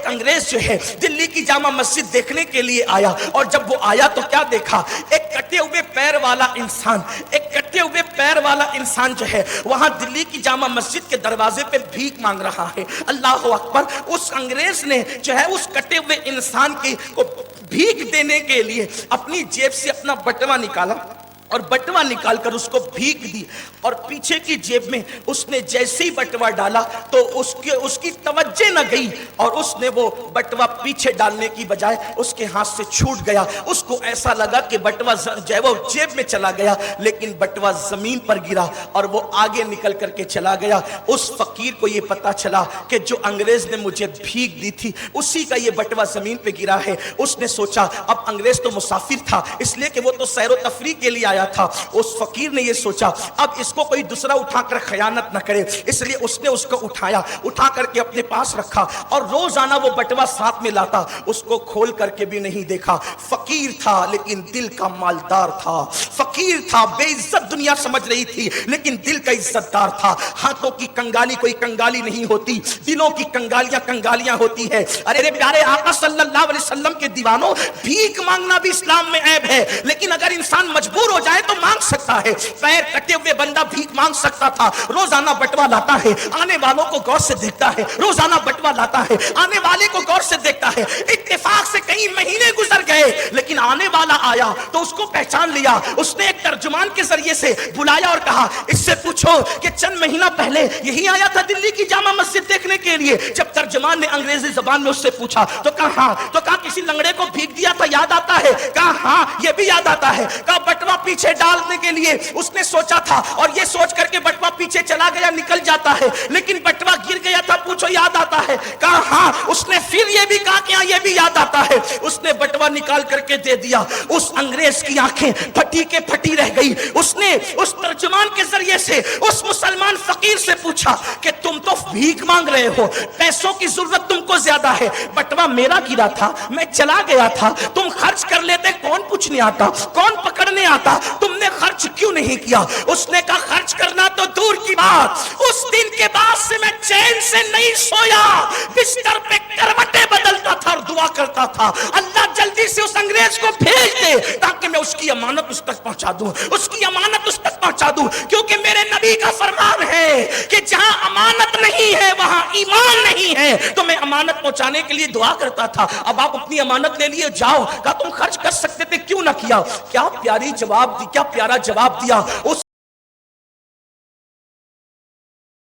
ایک انگریز جو ہے دلی کی جامع مسجد دیکھنے کے لیے آیا، اور جب وہ آیا تو کیا دیکھا؟ ایک کٹے ہوئے پیر والا انسان، ایک کٹے ہوئے پیر والا انسان جو ہے وہاں دلی کی جامع مسجد کے دروازے پہ بھیک مانگ رہا ہے۔ اللہ اکبر! اس انگریز نے جو ہے اس کٹے ہوئے انسان کو بھیک دینے کے لیے اپنی جیب سے اپنا بٹوا نکالا اور بٹوا نکال کر اس کو بھیک دی، اور پیچھے کی جیب میں اس نے جیسے ہی بٹوا ڈالا تو اس کی توجہ نہ گئی، اور اس نے وہ بٹوا پیچھے ڈالنے کی بجائے اس کے ہاتھ سے چھوٹ گیا۔ اس کو ایسا لگا کہ بٹوا جو ہے وہ جیب میں چلا گیا، لیکن بٹوا زمین پر گرا اور وہ آگے نکل کر کے چلا گیا۔ اس فقیر کو یہ پتا چلا کہ جو انگریز نے مجھے بھیک دی تھی اسی کا یہ بٹوا زمین پہ گرا ہے۔ اس نے سوچا اب انگریز تو مسافر تھا، اس لیے کہ وہ تو سیر و تفریح کے لیے آیا تھا۔ اس فقیر نے یہ سوچا اب اس کو کوئی دوسرا اٹھا کر خیانت نہ کرے، اس لیے اس نے اس کو اٹھا کر کے اپنے پاس رکھا، اور روزانہ وہ بٹوا ساتھ میں لاتا، اس کو کھول کر کے بھی نہیں دیکھا۔ فقیر تھا لیکن دل کا مالدار تھا، فقیر تھا، بے عزت دنیا سمجھ رہی تھی لیکن دل کا عزت دار تھا۔ ہاتھوں کی کنگالی کوئی کنگالی نہیں ہوتی، دلوں کی کنگالیاں کنگالیاں ہوتی ہے۔ ارے پیارے آقا صلی اللہ علیہ وسلم کے دیوانوں، بھیک مانگنا بھی اسلام میں عیب ہے، لیکن اگر انسان مجبور ہو جائے تو مانگ سکتا ہے۔ پیر کٹے ہوئے بندہ بھیک مانگ سکتا تھا، روزانہ بٹوا لاتا ہے، آنے والوں کو غور سے دیکھتا ہے، روزانہ بٹوا لاتا ہے، آنے والے کو غور سے دیکھتا ہے۔ اتفاق سے کئی مہینے گزر گئے لیکن آنے والا آیا تو اس کو پہچان لیا۔ اس نے ایک ترجمان کے ذریعے سے بلایا اور کہا اس سے پوچھو کہ چند مہینہ پہلے یہی آیا تھا دلی کی جامع مسجد دیکھنے کے لیے۔ جب ترجمان نے انگریزی زبان میں اس سے پوچھا تو کہا ہاں، تو کہا کسی لنگڑے کو بھیک دیا تھا یاد آتا ہے؟ کہا ہاں یہ بھی یاد آتا ہے۔ کہا بٹوا پیچھے ڈالنے کے لیے اس نے سوچا تھا اور یہ سوچ کر کے بٹوا پیچھے چلا گیا، نکل جاتا ہے، لیکن بٹوا گر گیا تھا، پوچھو یاد آتا ہے؟ کہا ہاں۔ اس نے پھر یہ بھی کہا کہ ہاں یہ بھی یاد آتا ہے۔ اس نے بٹوا نکال کر کے دے دیا۔ اس انگریز کی آنکھیں پھٹی کے پھٹی رہ گئی۔ اس نے اس ترجمان کے ذریعے سے اس مسلمان فقیر سے پوچھا کہ تم تو بھیک مانگ رہے ہو، پیسوں کی ضرورت تم کو زیادہ ہے، بٹوا میرا گرا تھا، میں چلا گیا تھا، تم خرچ کر لیتے، کون پوچھنے آتا، کون پکڑنے آتا، تم نے خرچ کیوں نہیں کیا؟ اس نے کہا خرچ کرنا تو دور کی بات، اس دن کے بعد سے میں چین سے نہیں سویا، بستر پہ کروٹیں بدلتا تھا اور دعا کرتا تھا اللہ جلدی سے اس انگریز کو بھیج دے تاکہ میں اس کی امانت اس تک پہنچا دوں، اس کی امانت اس تک پہنچا دوں، کیونکہ میرے نبی کا فرمان ہے کہ جہاں امانت نہیں ہے وہاں ایمان نہیں ہے۔ تو میں امانت پہنچانے کے لیے دعا کرتا تھا۔ اب آپ اپنی امانت لے لیے جاؤ۔ کہا تم خرچ کر سکتے تھے کیوں نہ کیا؟ کیا پیاری جواب دی، کیا پیارا جواب دیا اس